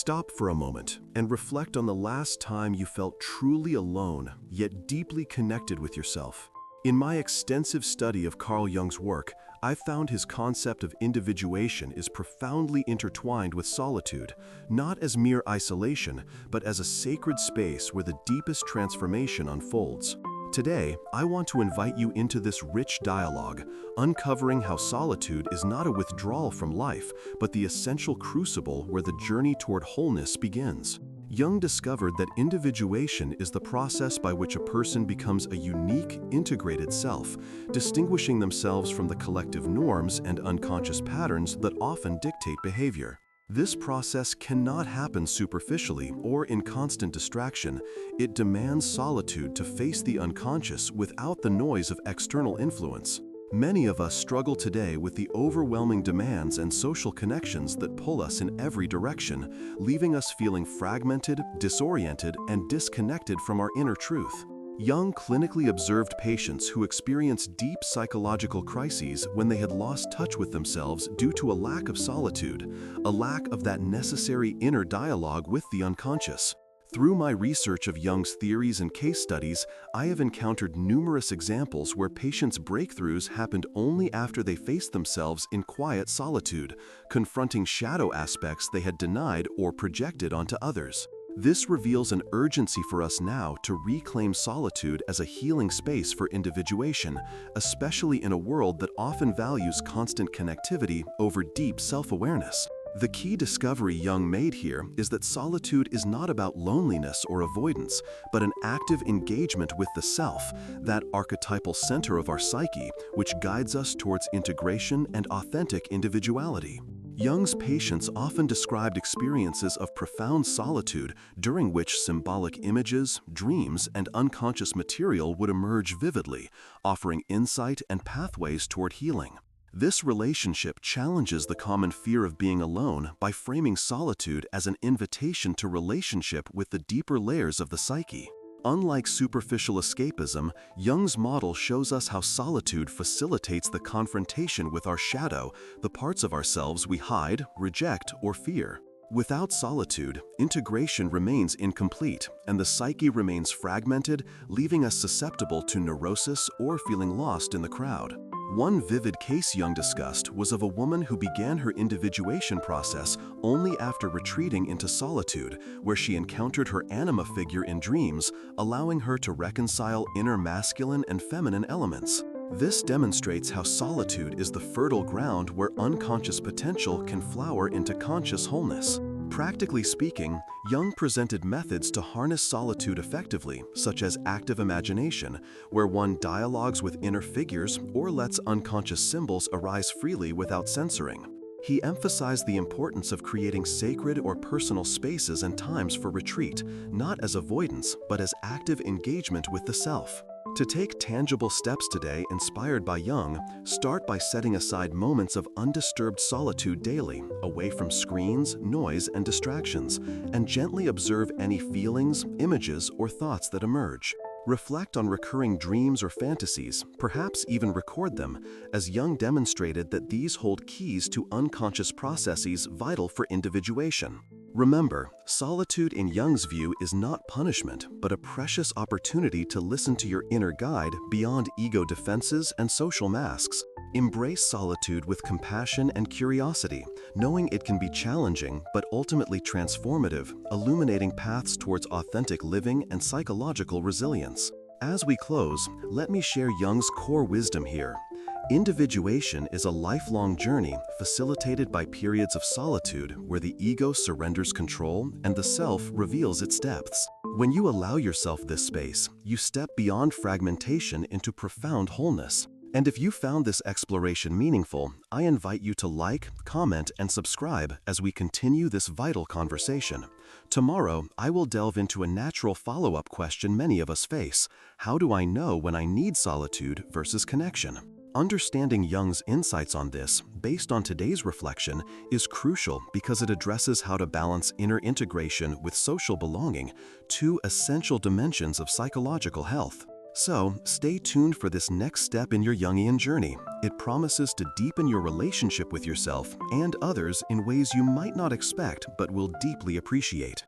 Stop for a moment and reflect on the last time you felt truly alone, yet deeply connected with yourself. In my extensive study of Carl Jung's work, I found his concept of individuation is profoundly intertwined with solitude, not as mere isolation, but as a sacred space where the deepest transformation unfolds. Today, I want to invite you into this rich dialogue, uncovering how solitude is not a withdrawal from life, but the essential crucible where the journey toward wholeness begins. Jung discovered that individuation is the process by which a person becomes a unique, integrated self, distinguishing themselves from the collective norms and unconscious patterns that often dictate behavior. This process cannot happen superficially or in constant distraction. It demands solitude to face the unconscious without the noise of external influence. Many of us struggle today with the overwhelming demands and social connections that pull us in every direction, leaving us feeling fragmented, disoriented, and disconnected from our inner truth. Jung clinically observed patients who experienced deep psychological crises when they had lost touch with themselves due to a lack of solitude, a lack of that necessary inner dialogue with the unconscious. Through my research of Jung's theories and case studies, I have encountered numerous examples where patients' breakthroughs happened only after they faced themselves in quiet solitude, confronting shadow aspects they had denied or projected onto others. This reveals an urgency for us now to reclaim solitude as a healing space for individuation, especially in a world that often values constant connectivity over deep self-awareness. The key discovery Jung made here is that solitude is not about loneliness or avoidance, but an active engagement with the self, that archetypal center of our psyche, which guides us towards integration and authentic individuality. Jung's patients often described experiences of profound solitude during which symbolic images, dreams, and unconscious material would emerge vividly, offering insight and pathways toward healing. This relationship challenges the common fear of being alone by framing solitude as an invitation to relationship with the deeper layers of the psyche. Unlike superficial escapism, Jung's model shows us how solitude facilitates the confrontation with our shadow, the parts of ourselves we hide, reject, or fear. Without solitude, integration remains incomplete, and the psyche remains fragmented, leaving us susceptible to neurosis or feeling lost in the crowd. One vivid case Jung discussed was of a woman who began her individuation process only after retreating into solitude, where she encountered her anima figure in dreams, allowing her to reconcile inner masculine and feminine elements. This demonstrates how solitude is the fertile ground where unconscious potential can flower into conscious wholeness. Practically speaking, Jung presented methods to harness solitude effectively, such as active imagination, where one dialogues with inner figures or lets unconscious symbols arise freely without censoring. He emphasized the importance of creating sacred or personal spaces and times for retreat, not as avoidance, but as active engagement with the self. To take tangible steps today inspired by Jung, start by setting aside moments of undisturbed solitude daily, away from screens, noise, and distractions, and gently observe any feelings, images, or thoughts that emerge. Reflect on recurring dreams or fantasies, perhaps even record them, as Jung demonstrated that these hold keys to unconscious processes vital for individuation. Remember, solitude in Jung's view is not punishment, but a precious opportunity to listen to your inner guide beyond ego defenses and social masks. Embrace solitude with compassion and curiosity, knowing it can be challenging but ultimately transformative, illuminating paths towards authentic living and psychological resilience. As we close, let me share Jung's core wisdom here. Individuation is a lifelong journey facilitated by periods of solitude where the ego surrenders control and the self reveals its depths. When you allow yourself this space, you step beyond fragmentation into profound wholeness. And if you found this exploration meaningful, I invite you to like, comment, and subscribe as we continue this vital conversation. Tomorrow, I will delve into a natural follow-up question many of us face. How do I know when I need solitude versus connection? Understanding Jung's insights on this, based on today's reflection, is crucial because it addresses how to balance inner integration with social belonging, two essential dimensions of psychological health. So, stay tuned for this next step in your Jungian journey. It promises to deepen your relationship with yourself and others in ways you might not expect but will deeply appreciate.